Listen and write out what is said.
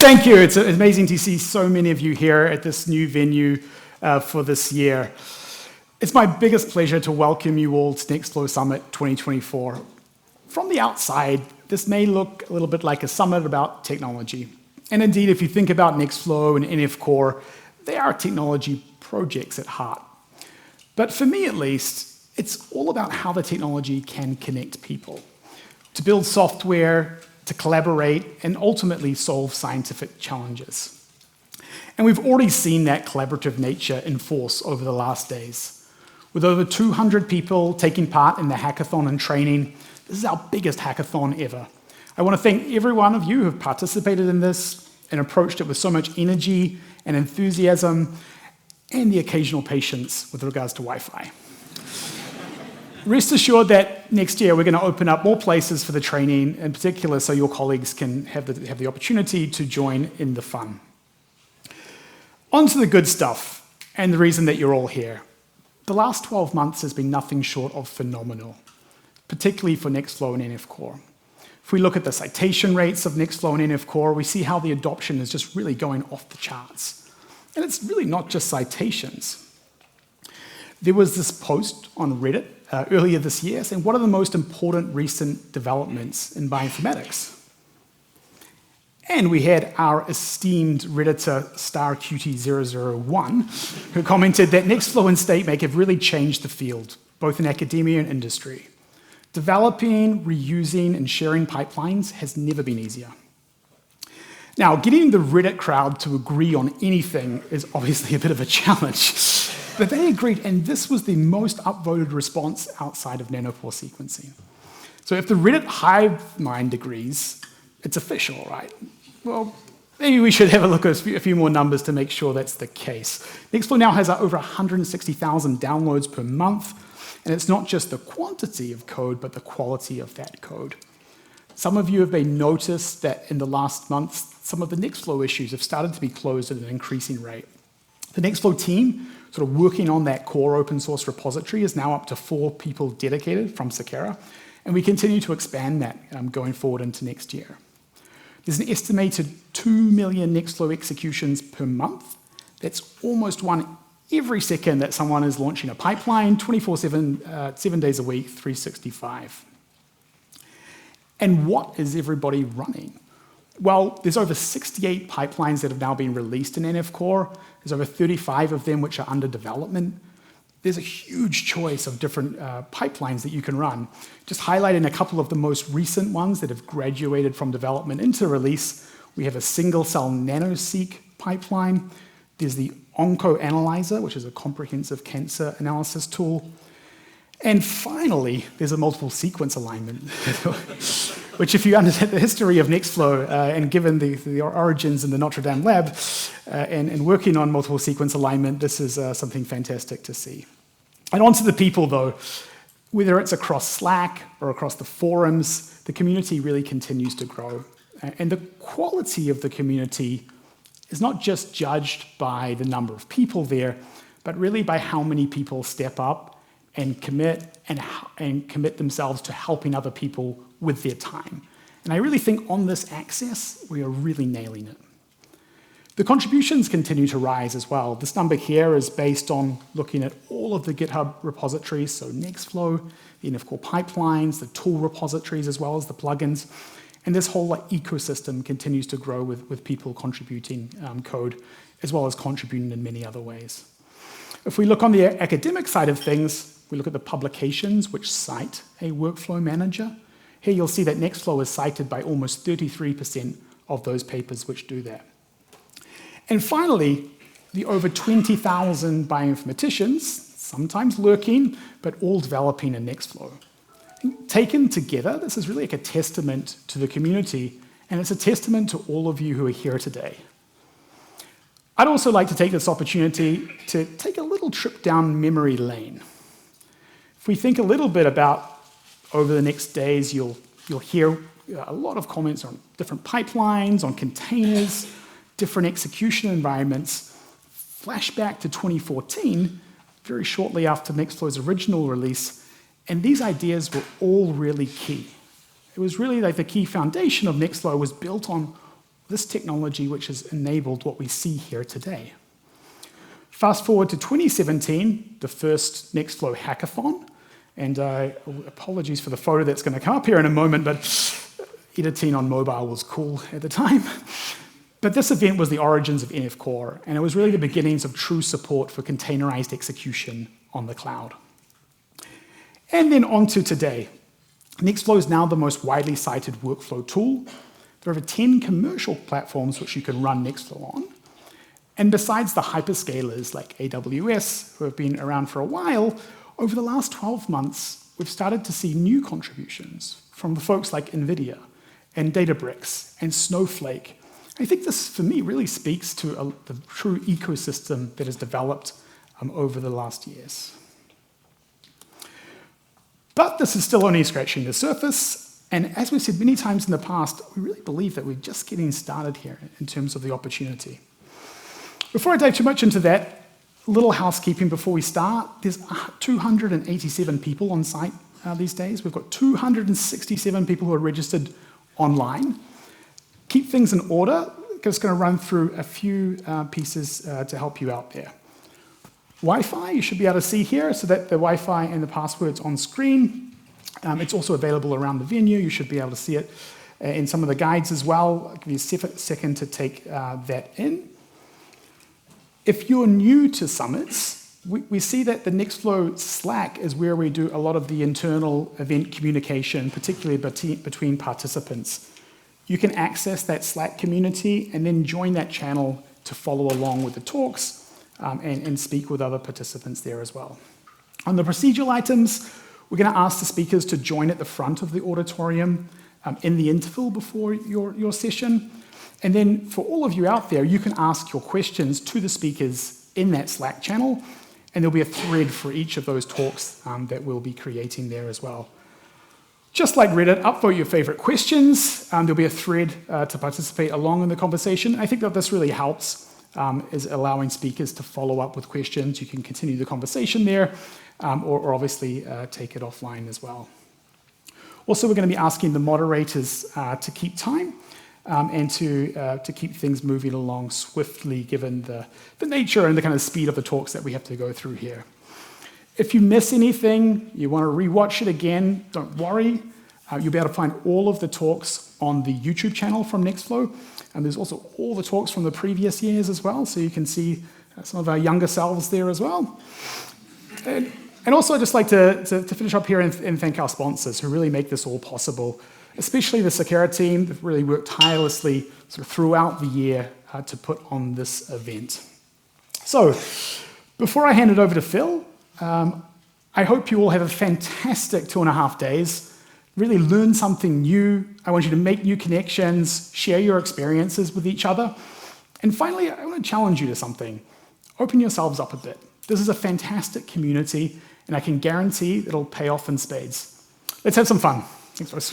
thank you. It's amazing to see so many of you here at this new venue for this year. It's my biggest pleasure to welcome you all to Nextflow Summit 2024. From the outside, this may look a little bit like a summit about technology. And indeed, if you think about Nextflow and NF Core, they are technology projects at heart. But for me at least, it's all about how the technology can connect people, to build software, to collaborate, and ultimately solve scientific challenges. And we've already seen that collaborative nature in force over the last days. With over 200 people taking part in the hackathon and training, this is our biggest hackathon ever. I want to thank every one of you who have participated in this and approached it with so much energy and enthusiasm and the occasional patience with regards to Wi-Fi. Rest assured that next year we're going to open up more places for the training, in particular so your colleagues can have the opportunity to join in the fun. On to the good stuff and the reason that you're all here. The last 12 months has been nothing short of phenomenal, particularly for Nextflow and NF Core. If we look at the citation rates of Nextflow and NF Core, we see how the adoption is just really going off the charts. And it's really not just citations. There was this post on Reddit earlier this year saying, what are the most important recent developments in bioinformatics? And we had our esteemed Redditor StarCutie001 who commented that Nextflow and StateMake have really changed the field, both in academia and industry. Developing, reusing, and sharing pipelines has never been easier. Now, getting the Reddit crowd to agree on anything is obviously a bit of a challenge. But they agreed, and this was the most upvoted response outside of nanopore sequencing. So if the Reddit hive mind agrees, it's official, right? Well, maybe we should have a look at a few more numbers to make sure that's the case. Nextflow now has over 160,000 downloads per month, and it's not just the quantity of code, but the quality of that code. Some of you may notice that in the last months, some of the Nextflow issues have started to be closed at an increasing rate. The Nextflow team, sort of working on that core open source repository, is now up to 4 people dedicated from Seqera, and we continue to expand that going forward into next year. There's an estimated 2 million Nextflow executions per month. That's almost one every second that someone is launching a pipeline, 24/7, 7 days a week, 365. And what is everybody running? Well, there's over 68 pipelines that have now been released in NF Core. There's over 35 of them which are under development. There's a huge choice of different pipelines that you can run. Just highlighting a couple of the most recent ones that have graduated from development into release. We have a single-cell NanoSeq pipeline. There's the OncoAnalyzer, which is a comprehensive cancer analysis tool. And finally, there's a multiple sequence alignment, which if you understand the history of Nextflow and given the origins in the Notre Dame lab and working on multiple sequence alignment, this is something fantastic to see. And on to the people though, whether it's across Slack or across the forums, the community really continues to grow. And the quality of the community is not just judged by the number of people there, but really by how many people step up and commit themselves to helping other people with their time. And I really think on this axis, we are really nailing it. The contributions continue to rise as well. This number here is based on looking at all of the GitHub repositories, so Nextflow, the NF Core pipelines, the tool repositories, as well as the plugins. And this whole ecosystem continues to grow with people contributing code, as well as contributing in many other ways. If we look on the academic side of things, we look at the publications which cite a workflow manager. Here you'll see that Nextflow is cited by almost 33% of those papers which do that. And finally, the over 20,000 bioinformaticians, sometimes lurking, but all developing in Nextflow. Taken together, this is really like a testament to the community, and it's a testament to all of you who are here today. I'd also like to take this opportunity to take a little trip down memory lane. If we think a little bit about over the next days, you'll hear a lot of comments on different pipelines, on containers, different execution environments. Flashback to 2014, very shortly after Nextflow's original release, and these ideas were all really key. It was really like the key foundation of Nextflow was built on this technology which has enabled what we see here today. Fast forward to 2017, the first Nextflow hackathon, and apologies for the photo that's going to come up here in a moment, but editing on mobile was cool at the time. But this event was the origins of NF Core, and it was really the beginnings of true support for containerized execution on the cloud. And then on to today. Nextflow is now the most widely cited workflow tool. There are over 10 commercial platforms which you can run Nextflow on. And besides the hyperscalers like AWS, who have been around for a while, over the last 12 months, we've started to see new contributions from the folks like NVIDIA and Databricks and Snowflake. I think this, for me, really speaks to the true ecosystem that has developed over the last years. But this is still only scratching the surface, and as we've said many times in the past, we really believe that we're just getting started here in terms of the opportunity. Before I dive too much into that, a little housekeeping before we start. There's 287 people on site these days. We've got 267 people who are registered online. Keep things in order. I'm just going to run through a few pieces to help you out there. Wi-Fi, you should be able to see here, so that the Wi-Fi and the password's on screen. It's also available around the venue. You should be able to see it in some of the guides as well. I'll give you a second to take that in. If you're new to summits, we see that the Nextflow Slack is where we do a lot of the internal event communication, particularly between participants. You can access that Slack community and then join that channel to follow along with the talks and speak with other participants there as well. On the procedural items, we're going to ask the speakers to join at the front of the auditorium in the interval before your session. And then for all of you out there, you can ask your questions to the speakers in that Slack channel, and there'll be a thread for each of those talks that we'll be creating there as well. Just like Reddit, upvote your favorite questions. There'll be a thread to participate along in the conversation. I think that this really helps, is allowing speakers to follow up with questions. You can continue the conversation there, or obviously take it offline as well. Also, we're going to be asking the moderators to keep time and to keep things moving along swiftly, given the nature and the kind of speed of the talks that we have to go through here. If you miss anything, you want to rewatch it again, don't worry. You'll be able to find all of the talks on the YouTube channel from Nextflow. And there's also all the talks from the previous years as well, so you can see some of our younger selves there as well. And also, I'd just like to finish up here and thank our sponsors who really make this all possible, especially the Seqera team that really worked tirelessly sort of throughout the year to put on this event. So, before I hand it over to Phil, I hope you all have a fantastic 2.5 days. Really learn something new. I want you to make new connections, share your experiences with each other. And finally, I want to challenge you to something. Open yourselves up a bit. This is a fantastic community, and I can guarantee it'll pay off in spades. Let's have some fun. Thanks, guys.